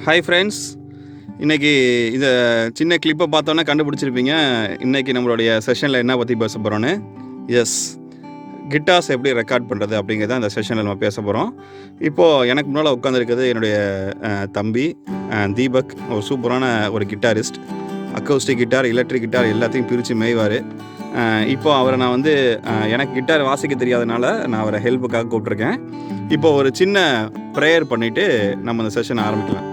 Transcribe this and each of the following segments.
Hi friends, இன்றைக்கி இந்த சின்ன கிளிப்பை பார்த்தோன்னே கண்டுபிடிச்சிருப்பீங்க இன்றைக்கி நம்மளுடைய செஷனில் என்ன பற்றி பேச போகிறோன்னு. எஸ், கிட்டார்ஸ் எப்படி ரெக்கார்ட் பண்ணுறது அப்படிங்கிறத அந்த செஷனில் நம்ம பேச போகிறோம். இப்போது எனக்கு முன்னால் உட்காந்துருக்கிறது என்னுடைய தம்பி தீபக். ஒரு சூப்பரான ஒரு guitarist. Acoustic guitar, electric guitar எல்லாத்தையும் பிரித்து மேய்வார். இப்போது அவரை நான் வந்து எனக்கு கிட்டார் வாசிக்க தெரியாதனால நான் அவரை ஹெல்ப்புக்காக கூப்பிட்ருக்கேன். இப்போது ஒரு சின்ன ப்ரேயர் பண்ணிவிட்டு நம்ம இந்த செஷனை ஆரம்பிக்கலாம்.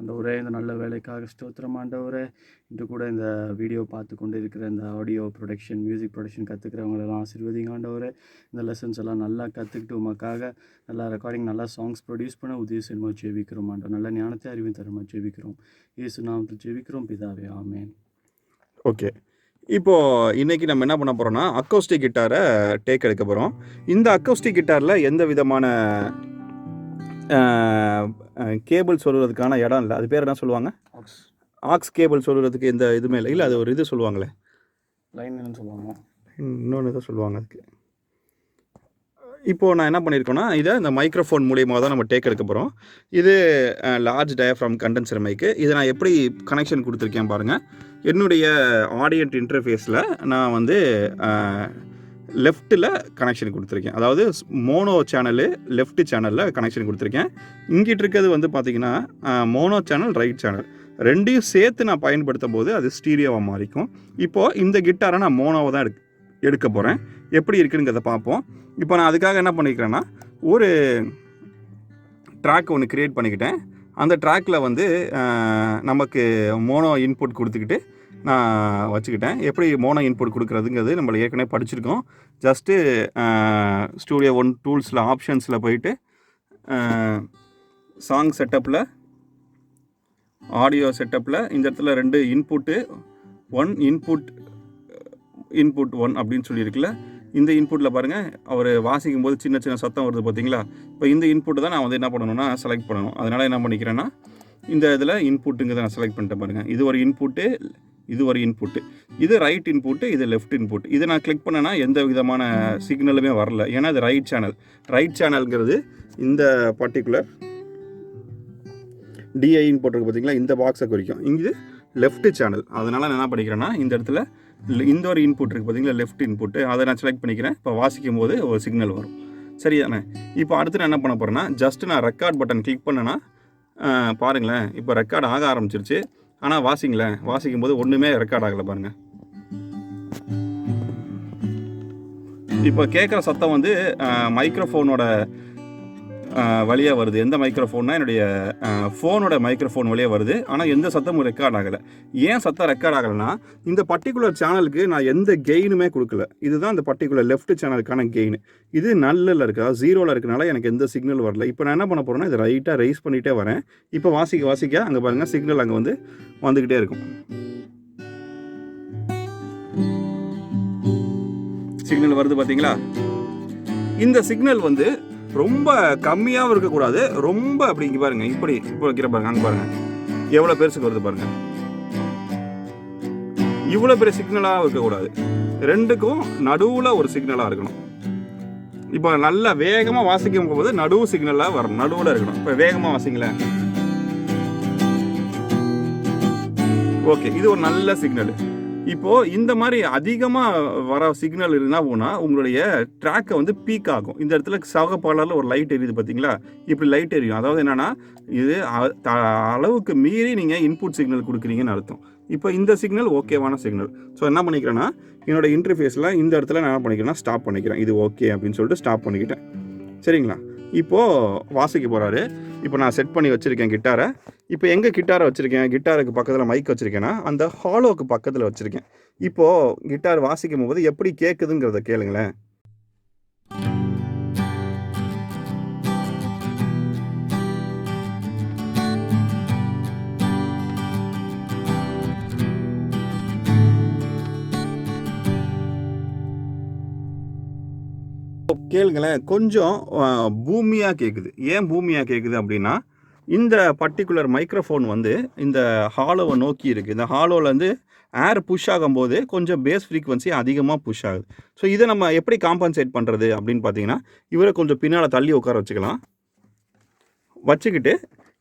ஆண்டவரே, இந்த நல்ல வேலைக்காக ஸ்தோத்திரம் ஆண்டவரே. இன்று கூட இந்த வீடியோ பார்த்து கொண்டு இருக்கிற இந்த ஆடியோ ப்ரொடக்ஷன், மியூசிக் ப்ரொடக்ஷன் கற்றுக்கிறவங்களெல்லாம் ஆசீர்வதிங்க ஆண்டவரே. இந்த லெசன்ஸ் எல்லாம் நல்லா கற்றுக்கிட்டு உமக்காக நல்லா ரெக்கார்டிங், நல்லா சாங்ஸ் ப்ரொடியூஸ் பண்ண உதவி செய்யணுமா ஜெபிக்கிறோம் ஆண்டவர். நல்ல ஞானத்தை அறிவும் தருமா ஜெபிக்கிறோம். இயேசு நாமத்தில் ஜெபிக்கிறோம் பிதாவே, ஆமேன். ஓகே, இப்போது இன்றைக்கி நம்ம என்ன பண்ண போகிறோம்னா அக்கௌஸ்டிக் கிட்டாரை டேக் எடுக்க போகிறோம். இந்த அக்கௌஸ்டிக் கிட்டாரில் எந்த விதமான கேபிள் சொல்கிறதுக்கான இடம் இல்லை. அது பேர் என்ன சொல்லுவாங்க? ஆக்ஸ் கேபிள் சொல்கிறதுக்கு எந்த இதுவுமே இல்லை. அது ஒரு இது சொல்லுவாங்களே, லைன்னு சொல்லுவாங்க, இன்னொன்று இதை சொல்லுவாங்க அதுக்கு. இப்போது நான் என்ன பண்ணியிருக்கேன்னா, இதை இந்த மைக்ரோஃபோன் மூலியமாக தான் நம்ம டேக் எடுக்க போகிறோம். இது லார்ஜ் டயஃப்ராம் கண்டென்சர் மைக்கு. இதை நான் எப்படி கனெக்ஷன் கொடுத்துருக்கேன் பாருங்கள். என்னுடைய ஆடியன்ட் இன்டர்ஃபேஸில் நான் வந்து லெஃப்ட்டில் கனெக்ஷன் கொடுத்துருக்கேன். அதாவது மோனோ சேனலு லெஃப்ட் சேனலில் கனெக்ஷன் கொடுத்துருக்கேன். இங்கிட்டு இருக்கிறது வந்து பார்த்திங்கன்னா மோனோ சேனல், ரைட் சேனல், ரெண்டையும் சேர்த்து நான் பயன்படுத்தும் போது அது ஸ்டீரியோவாக மாறிக்கும். இப்போது இந்த கிட்டாரை நான் மோனோவை தான் எடுக்க போகிறேன். எப்படி இருக்குங்கிறத பார்ப்போம். இப்போ நான் அதுக்காக என்ன பண்ணிக்கிறேன்னா, ஒரு ட்ராக் ஒன்று க்ரியேட் பண்ணிக்கிட்டேன். அந்த ட்ராக்கில் வந்து நமக்கு மோனோ இன்புட் கொடுத்துக்கிட்டு நான் வச்சுக்கிட்டேன். எப்படி மோனோ இன்புட் கொடுக்குறதுங்கிறது நம்மளை ஏற்கனவே படிச்சிருக்கோம். ஜஸ்ட்டு ஸ்டூடியோ ஒன் டூல்ஸில் ஆப்ஷன்ஸில் போயிட்டு சாங் செட்டப்பில், ஆடியோ செட்டப்பில் இந்த இடத்துல 2 இன்புட்டு, 1 இன்புட் 1 அப்படின்னு சொல்லியிருக்குல்ல. இந்த இன்புட்டில் பாருங்கள், அவர் வாசிக்கும் போது சின்ன சின்ன சத்தம் வருது பார்த்தீங்களா. இப்போ இந்த இன்புட்டு தான் நான் வந்து என்ன பண்ணணும்னா செலக்ட் பண்ணணும். அதனால் என்ன பண்ணிக்கிறேன்னா, இந்த இதில் இன்புட்டுங்கிறத நான் செலக்ட் பண்ணிட்டேன் பாருங்கள். இது ஒரு இன்புட்டு, இது ஒரு இன்புட்டு, இது ரைட் இன்புட்டு, இது லெஃப்ட் இன்புட். இதை நான் கிளிக் பண்ணேன்னா எந்த விதமான சிக்னலுமே வரல. ஏன்னா அது ரைட் சேனல். ரைட் சேனல்ங்கிறது இந்த பர்டிகுலர் டிஐன்னு போட்டிருக்கு பார்த்தீங்களா, இந்த பாக்ஸை குறிக்கும். இங்கே லெஃப்ட் சேனல். அதனால் நான் என்ன பண்ணிக்கிறேன்னா, இந்த இடத்துல இந்த ஒரு இன்புட் இருக்குது பார்த்தீங்களா, லெஃப்ட் இன்புட்டு, அதை நான் செலக்ட் பண்ணிக்கிறேன். இப்போ வாசிக்கும் போது ஒரு சிக்னல் வரும். சரிதானே? இப்போ அடுத்து நான் என்ன பண்ண போகிறேன்னா, ஜஸ்ட்டு நான் ரெக்கார்ட் பட்டன் கிளிக் பண்ணேன்னா பாருங்களேன், இப்போ ரெக்கார்ட் ஆக ஆரம்பிச்சிருச்சு. ஆனால் வாசிக்கும் போது ஒன்றுமே ரெக்கார்ட் ஆகலை பாருங்கள். இப்போ கேட்குற சத்தம் வந்து மைக்ரோஃபோனோட வழியாக வருது. எந்த மைக்ரோஃபோன்னா என்னுடைய ஃபோனோட மைக்ரோஃபோன் வழியாக வருது. ஆனால் எந்த சத்தமும் ரெக்கார்ட் ஆகலை. ஏன் சத்தம் ரெக்கார்ட் ஆகலைன்னா, இந்த பர்டிகுலர் சேனலுக்கு நான் எந்த கெயினுமே கொடுக்கல. இதுதான் இந்த பர்டிகுலர் லெஃப்ட் சேனலுக்கான கெயின். இது நல்லில் இருக்கா, 0ல் இருக்கனால எனக்கு எந்த சிக்னல் வரல. இப்போ நான் என்ன பண்ண போகிறேன்னா, இதை ரைட்டாக ரைஸ் பண்ணிகிட்டே வரேன். இப்போ வாசிக்க அங்கே பாருங்கள், சிக்னல் அங்கே வந்துக்கிட்டே இருக்கும். சிக்னல் வருது பார்த்தீங்களா. இந்த சிக்னல் வந்து ரொம்ப கம்மியாகவும் இருக்கக்கூடாது, ரொம்ப அப்படிங்க பாருங்க, இப்படி இப்போ வைக்கிற பாருங்க, அங்கே பாருங்க எவ்வளோ பெருசுக்கு வருது பாருங்க. இவ்வளோ பெரிய சிக்னலாக இருக்கக்கூடாது, ரெண்டுக்கும் நடுவில் ஒரு சிக்னலாக இருக்கணும். இப்போ நல்லா வேகமாக வாசிக்கும் போது நடுவு சிக்னலாக வரணும், நடுவில் இருக்கணும். இப்போ வேகமாக வாசிங்களேன். ஓகே, இது ஒரு நல்ல சிக்னல். இப்போது இந்த மாதிரி அதிகமாக வர சிக்னல் இருந்தால் போனால் உங்களுடைய ட்ராக்கை வந்து பீக் ஆகும். இந்த இடத்துல சவகப்பாளரில் ஒரு லைட் எரியுது பார்த்தீங்களா, இப்படி லைட் எரியும். அதாவது என்னென்னா, இது அளவுக்கு மீறி நீங்கள் இன்புட் சிக்னல் கொடுக்குறீங்கன்னு அர்த்தம். இப்போ இந்த சிக்னல் ஓகேவான சிக்னல். ஸோ என்ன பண்ணிக்கிறேன்னா, என்னோடய இன்டர்ஃபேஸில் இந்த இடத்துல நான் என்ன பண்ணிக்கிறேன்னா ஸ்டாப் பண்ணிக்கிறேன். இது ஓகே அப்படின்னு சொல்லிட்டு ஸ்டாப் பண்ணிக்கிட்டேன். சரிங்களா? இப்போது வாசிக்க போகிறாரு. இப்போ நான் செட் பண்ணி வச்சுருக்கேன் கிட்டாரை. இப்போ எங்கே கிட்டாரை வச்சுருக்கேன், கிட்டாருக்கு பக்கத்தில் மைக் வச்சுருக்கேன்னா அந்த ஹாலோவுக்கு பக்கத்தில் வச்சுருக்கேன். இப்போது கிட்டார் வாசிக்கும் போது எப்படி கேட்குதுங்கிறத கேளுங்களேன். கேளுங்களேன், கொஞ்சம் பூமியாக கேட்குது. ஏன் பூமியாக கேட்குது அப்படின்னா, இந்த பர்டிகுலர் மைக்ரோஃபோன் வந்து இந்த ஹாலோவை நோக்கி இருக்குது. இந்த ஹாலோவிலேருந்து ஏர் புஷ் ஆகும்போது கொஞ்சம் பேஸ் ஃப்ரீக்வன்சி அதிகமாக புஷ் ஆகுது. ஸோ இதை நம்ம எப்படி காம்பன்சேட் பண்ணுறது அப்படின்னு பார்த்தீங்கன்னா, இவரை கொஞ்சம் பின்னால் தள்ளி உட்கார வச்சுக்கலாம். வச்சுக்கிட்டு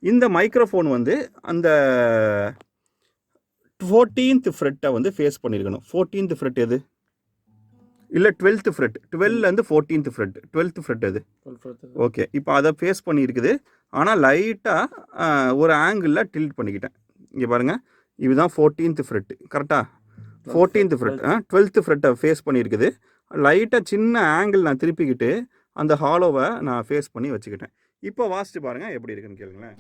இந்த மைக்ரோஃபோன் வந்து அந்த 14th ஃப்ரெட்டை வந்து ஃபேஸ் பண்ணியிருக்கணும். 14th ஃப்ரெட் எது? இல்லை 12th ஃப்ரெட். 12லேருந்து 14th ஃப்ரெட். 12th ஃப்ரெட் எது? ஓகே, இப்போ அதை ஃபேஸ் பண்ணியிருக்குது. ஆனால் லைட்டாக ஒரு ஆங்கிளில் டில்ட் பண்ணிக்கிட்டேன். இங்கே பாருங்கள், இதுதான் 14th ஃப்ரெட்டு. கரெக்டாக 14th ஃப்ரெட் 12th ஃப்ரெட்டை ஃபேஸ் பண்ணியிருக்குது. லைட்டாக சின்ன ஆங்கிள் நான் திருப்பிக்கிட்டு அந்த ஹாலோவை நான் ஃபேஸ் பண்ணி வச்சுக்கிட்டேன். இப்போ வாசித்து பாருங்கள் எப்படி இருக்குன்னு கேளுங்களேன்.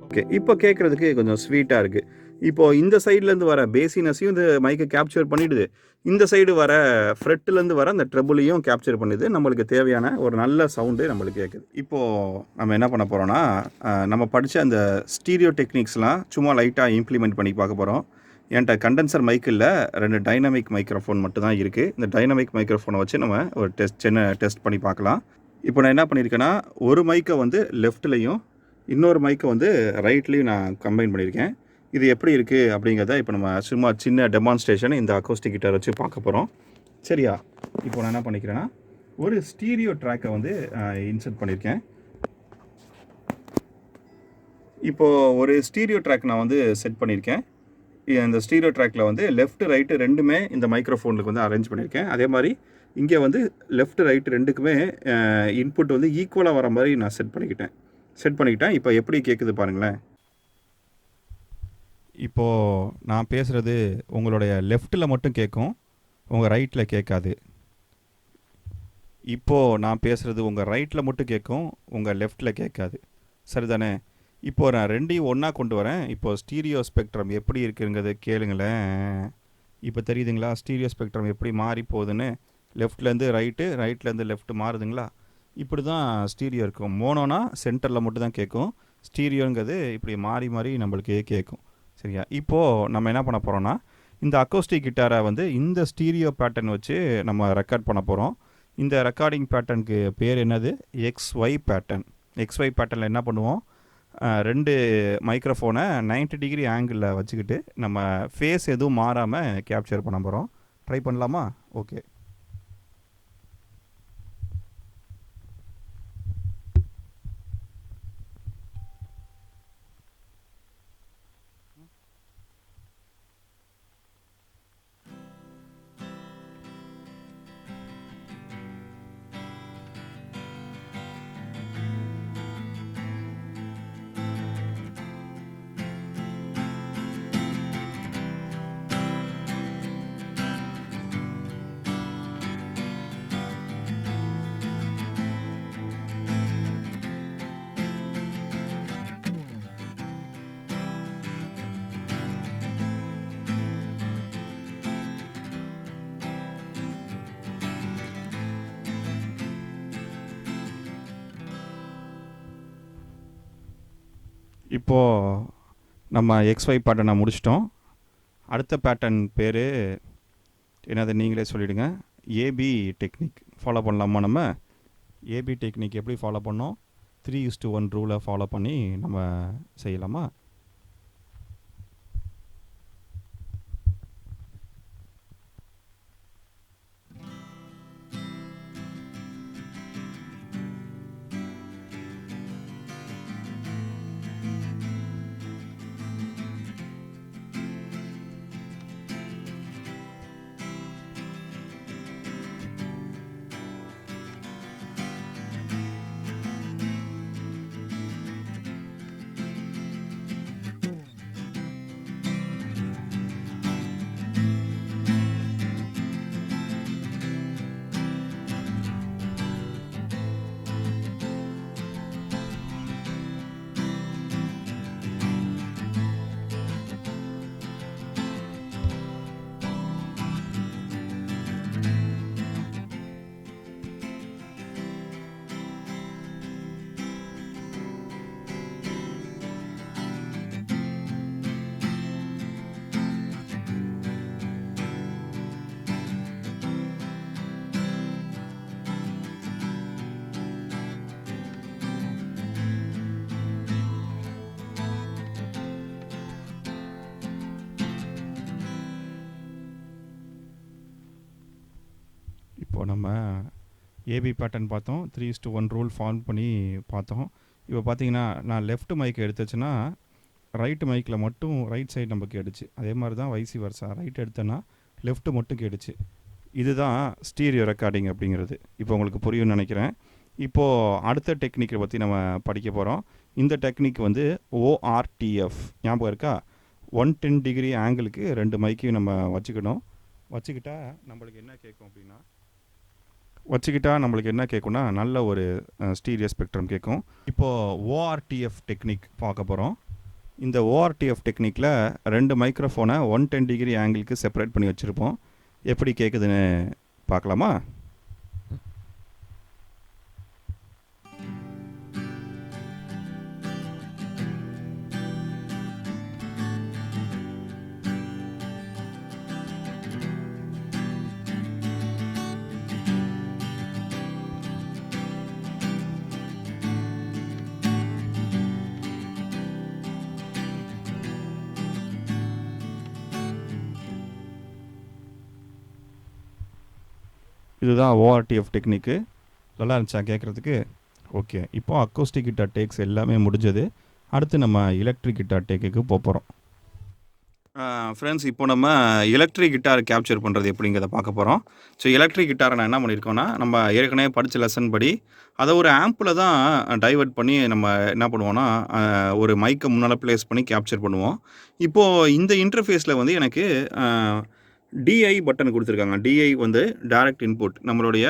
ஓகே, இப்போ கேட்குறதுக்கு கொஞ்சம் ஸ்வீட்டாக இருக்குது. இப்போது இந்த சைட்லேருந்து வர பேசினஸையும் இந்த மைக்கை கேப்சர் பண்ணிவிடுது. இந்த சைடு வர ஃப்ரெட்டுலேருந்து வர அந்த ட்ரபுளையும் கேப்சர் பண்ணுது. நம்மளுக்கு தேவையான ஒரு நல்ல சவுண்டு நம்மளுக்கு கேட்குது. இப்போது நம்ம என்ன பண்ண போகிறோன்னா, நம்ம படித்த அந்த ஸ்டீரியோ டெக்னிக்ஸ்லாம் சும்மா லைட்டாக இம்ப்ளிமெண்ட் பண்ணி பார்க்க போகிறோம். என்கிட்ட கண்டென்சர் மைக் இல்லை, 2 டைனமிக் மைக்ரோஃபோன் மட்டும் தான் இருக்குது. இந்த டைனமிக் மைக்ரோஃபோனை வச்சு நம்ம ஒரு சின்ன டெஸ்ட் பண்ணி பார்க்கலாம். இப்போ நான் என்ன பண்ணியிருக்கேன்னா, ஒரு மைக்கை வந்து லெஃப்ட்லேயும் இன்னொரு மைக்கை வந்து ரைட்லேயும் நான் கம்பைன் பண்ணியிருக்கேன். இது எப்படி இருக்குது அப்படிங்கிறத இப்போ நம்ம சும்மா சின்ன டெமான்ஸ்ட்ரேஷன் இந்த அக்கோஸ்டிக் கிட்டார் வச்சு பார்க்க போகிறோம். சரியா? இப்போ நான் என்ன பண்ணிக்கிறேன்னா, ஒரு ஸ்டீரியோ ட்ராக்கை வந்து இன்சர்ட் பண்ணியிருக்கேன். இப்போது ஒரு ஸ்டீரியோ ட்ராக் நான் வந்து செட் பண்ணியிருக்கேன். இந்த ஸ்டீரியோ ட்ராக்கில் வந்து லெஃப்ட் ரைட்டு ரெண்டுமே இந்த மைக்ரோஃபோனுக்கு வந்து அரேஞ்ச் பண்ணியிருக்கேன். அதே மாதிரி இங்கே வந்து லெஃப்ட் ரைட்டு ரெண்டுக்குமே இன்புட் வந்து ஈக்குவலாக வர மாதிரி நான் செட் பண்ணிக்கிட்டேன். இப்போ எப்படி கேட்குது பாருங்களேன். இப்போது நான் பேசுகிறது உங்களுடைய லெஃப்ட்டில் மட்டும் கேட்கும், உங்கள் ரைட்டில் கேட்காது. இப்போது நான் பேசுகிறது உங்கள் ரைட்டில் மட்டும் கேட்கும், உங்கள் லெஃப்ட்டில் கேட்காது. சரிதானே? இப்போது நான் ரெண்டையும் ஒன்றா கொண்டு வரேன். இப்போது ஸ்டீரியோ ஸ்பெக்ட்ரம் எப்படி இருக்குங்கிறத கேளுங்களேன். இப்போ தெரியுதுங்களா ஸ்டீரியோ ஸ்பெக்ட்ரம் எப்படி மாறி போகுதுன்னு? லெஃப்ட்லேருந்து ரைட்டு, ரைட்லேருந்து லெஃப்ட் மாறுதுங்களா? இப்படி தான் ஸ்டீரியோ இருக்கும். மோனோனா சென்டரில் மட்டும் தான் கேட்கும். ஸ்டீரியோங்கிறது இப்படி மாறி மாறி நம்மளுக்கு கேட்கும். சரியா? இப்போது நம்ம என்ன பண்ண போகிறோன்னா, இந்த அக்கோஸ்டிக் கிட்டாரை வந்து இந்த ஸ்டீரியோ பேட்டர்ன் வச்சு நம்ம ரெக்கார்ட் பண்ண போகிறோம். இந்த ரெக்கார்டிங் பேட்டர்னுக்கு பேர் என்னது? XY pattern. XY பேட்டர்னில் என்ன பண்ணுவோம், 2 மைக்ரோஃபோனை 90 டிகிரி ஆங்கிளில் வச்சுக்கிட்டு நம்ம ஃபேஸ் எதுவும் மாறாமல் கேப்சர் பண்ண போகிறோம். ட்ரை பண்ணலாமா? ஓகே. இப்போது நம்ம XY பேட்டர்னை முடிச்சிட்டோம். அடுத்த பேட்டர்ன் பேர் என்னது நீங்களே சொல்லிவிடுங்க. AB டெக்னிக் ஃபாலோ பண்ணலாமா? நம்ம AB டெக்னிக் எப்படி ஃபாலோ பண்ணோம்? 3:1 ரூலை ஃபாலோ பண்ணி நம்ம செய்யலாமா? நம்ம ஏபி பேட்டர்ன் பார்த்தோம், 3:1 ரூல் ஃபார்ம் பண்ணி பார்த்தோம். இப்போ பார்த்தீங்கன்னா நான் லெஃப்ட் மைக் எடுத்துச்சுன்னா ரைட் மைக்கில் மட்டும் ரைட் சைடு நம்ம கேட்டுச்சு. அதே மாதிரி தான் வைசி வர்ஸா, ரைட் எடுத்தேன்னா லெஃப்ட் மட்டும் கேட்டுச்சு. இதுதான் ஸ்டீரியோ ரெக்கார்டிங் அப்படிங்கிறது. இப்போ உங்களுக்கு புரியும்னு நினைக்கிறேன். இப்போது அடுத்த டெக்னிக்கை பற்றி நம்ம படிக்க போகிறோம். இந்த டெக்னிக் வந்து ஓஆர்டிஎஃப் ஞாபகம் இருக்கா? 110 டிகிரி ஆங்கிளுக்கு 2 மைக்கையும் நம்ம வச்சுக்கிட்டா நம்மளுக்கு என்ன கேட்கும்னா நல்ல ஒரு ஸ்டீரியோ ஸ்பெக்ட்ரம் கேட்கும். இப்போது ஓஆர்டிஎஃப் டெக்னிக் பார்க்க போகிறோம். இந்த ஓஆர்டிஎஃப் டெக்னிக்கில் 2 மைக்ரோஃபோனை 110 டிகிரி ஆங்கிளுக்கு செப்பரேட் பண்ணி வச்சுருப்போம். எப்படி கேட்குதுன்னு பார்க்கலாமா? இதுதான் ஓஆர்டிஎஃப் டெக்னிக்கு. நல்லா இருந்துச்சா கேட்குறதுக்கு? ஓகே, இப்போது அக்கோஸ்டிக் கிட்டார் டேக்ஸ் எல்லாமே முடிஞ்சது. அடுத்து நம்ம எலக்ட்ரிக் கிட்டார் டேக்குக்கு போகிறோம். ஃப்ரெண்ட்ஸ், இப்போ நம்ம எலக்ட்ரிக் கிட்டார் கேப்சர் பண்ணுறது எப்படிங்கிறத பார்க்க போகிறோம். ஸோ எலக்ட்ரிக் கிட்டாரை நான் என்ன பண்ணியிருக்கோன்னா, நம்ம ஏற்கனவே படித்த லெசன் படி அதை ஒரு ஆம்பில் தான் டைவர்ட் பண்ணி நம்ம என்ன பண்ணுவோன்னா, ஒரு மைக்கை முன்னால் ப்ளேஸ் பண்ணி கேப்சர் பண்ணுவோம். இப்போது இந்த இன்டர்ஃபேஸில் வந்து எனக்கு டிஐ பட்டன் கொடுத்துருக்காங்க. டிஐ வந்து டைரக்ட் இன்புட். நம்மளுடைய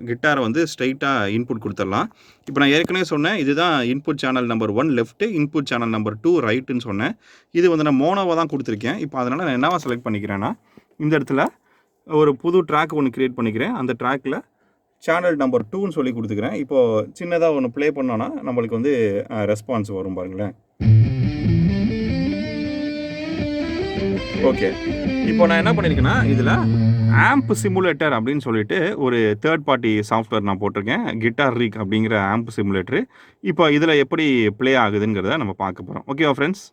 கிட்டாரை வந்து ஸ்ட்ரைட்டாக இன்புட் கொடுத்துடலாம். இப்போ நான் ஏற்கனவே சொன்னேன், இதுதான் input channel number 1 left, input channel number 2 ரைட்டுன்னு சொன்னேன். இது வந்து நான் மோனோவாக தான் கொடுத்துருக்கேன். இப்போ அதனால் நான் என்னவா செலக்ட் பண்ணிக்கிறேன்னா, இந்த இடத்துல ஒரு புது ட்ராக் ஒன்று க்ரியேட் பண்ணிக்கிறேன். அந்த ட்ராக்கில் சேனல் நம்பர் 2ன்னு சொல்லி கொடுத்துக்கிறேன். இப்போது சின்னதாக ஒன்று ப்ளே பண்ணோன்னா நம்மளுக்கு வந்து ரெஸ்பான்ஸ் வரும் பாருங்களேன். ஓகே, இப்போ நான் என்ன பண்ணியிருக்கேன்னா, இதில் ஆம்ப் சிமுலேட்டர் அப்படின்னு சொல்லிட்டு ஒரு தேர்ட் பார்ட்டி சாஃப்ட்வேர் நான் போட்டிருக்கேன். கிட்டார் ரிக் அப்படிங்கிற ஆம்ப் சிமுலேட்டரு. இப்போ இதில் எப்படி ப்ளே ஆகுதுங்கிறத நம்ம பார்க்க போகிறோம். ஓகேவா ஃப்ரெண்ட்ஸ்?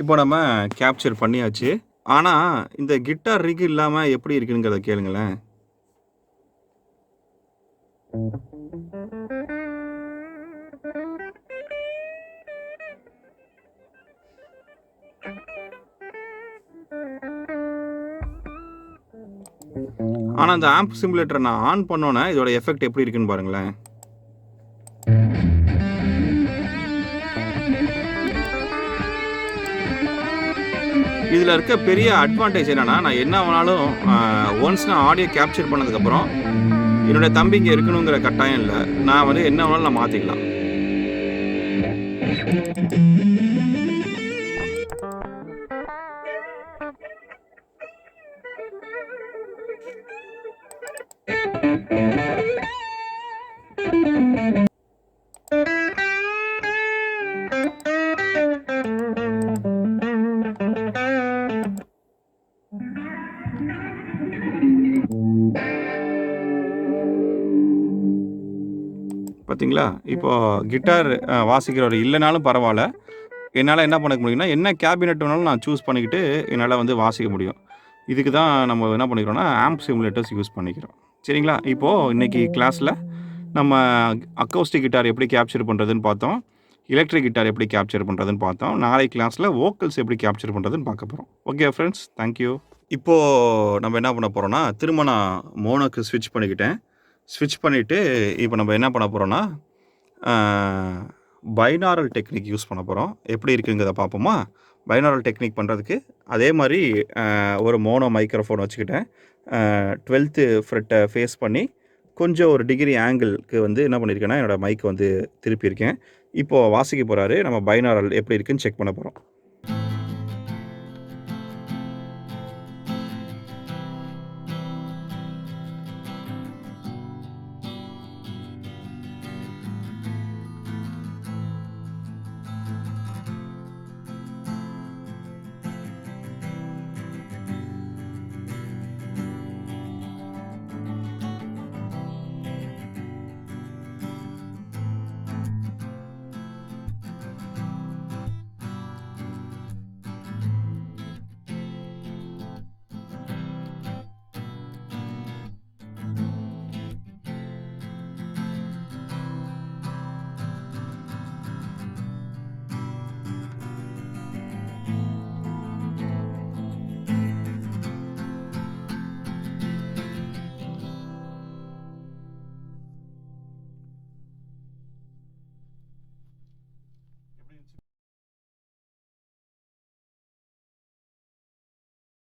இப்போ நம்ம கேப்சர் பண்ணியாச்சு. ஆனால் இந்த கிட்டார் ரிக் இல்லாமல் எப்படி இருக்குங்கிறத கேளுங்களேன். ஆனால் இந்த ஆம்ப் சிமுலேட்டரை நான் ஆன் பண்ணோன்னே இதோட எஃபெக்ட் எப்படி இருக்குன்னு பாருங்களேன். இதில் இருக்க பெரிய அட்வான்டேஜ் என்னென்னா, நான் என்ன வேணாலும் ஒன்ஸ் நான் ஆடியோ கேப்சர் பண்ணதுக்கப்புறம் என்னுடைய தம்பி இங்கே இருக்கணுங்கிற கட்டாயம் இல்லை. நான் வந்து என்ன வேணாலும் நான் மாற்றிக்கலாம். பார்த்தீங்களா? இப்போது கிட்டார் வாசிக்கிறவர் இல்லைனாலும் பரவாயில்ல, என்னால் என்ன பண்ண முடியும்னா, என்ன கேபினெட் வேணாலும் நான் சூஸ் பண்ணிக்கிட்டு என்னால் வந்து வாசிக்க முடியும். இதுக்கு தான் நம்ம என்ன பண்ணிக்கிறோம்னா, ஆம்ப் சிமுலேட்டர்ஸ் யூஸ் பண்ணிக்கிறோம். சரிங்களா? இப்போது இன்றைக்கி கிளாஸில் நம்ம அக்கோஸ்டிக் கிட்டார் எப்படி கேப்சர் பண்ணுறதுன்னு பார்த்தோம், எலக்ட்ரிக் கிட்டார் எப்படி கேப்சர் பண்ணுறதுன்னு பார்த்தோம். நாளை கிளாஸில் வோக்கல்ஸ் எப்படி கேப்சர் பண்ணுறதுன்னு பார்க்க போகிறோம். Okay friends, thank you. இப்போது நம்ம என்ன பண்ண போகிறோன்னா, திரும்ப நான் மோனோக்கு ஸ்விட்ச் பண்ணிக்கிட்டேன். ஸ்விட்ச் பண்ணிவிட்டு இப்போ நம்ம என்ன பண்ண போகிறோன்னா, பைனாரல் டெக்னிக் யூஸ் பண்ண போகிறோம். எப்படி இருக்குங்கிறத பார்ப்போமா? பைனாரல் டெக்னிக் பண்ணுறதுக்கு அதே மாதிரி ஒரு மோனோ மைக்ரோஃபோன் வச்சுக்கிட்டேன். 12th ஃப்ரெட்டை ஃபேஸ் பண்ணி கொஞ்சம் ஒரு டிகிரி ஆங்கிளுக்கு வந்து என்ன பண்ணியிருக்கேன்னா, என்னோடய மைக் வந்து திருப்பியிருக்கேன். இப்போது வாசிக்க போகிறாரு. நம்ம பைனாரல் எப்படி இருக்குன்னு செக் பண்ண போகிறோம்.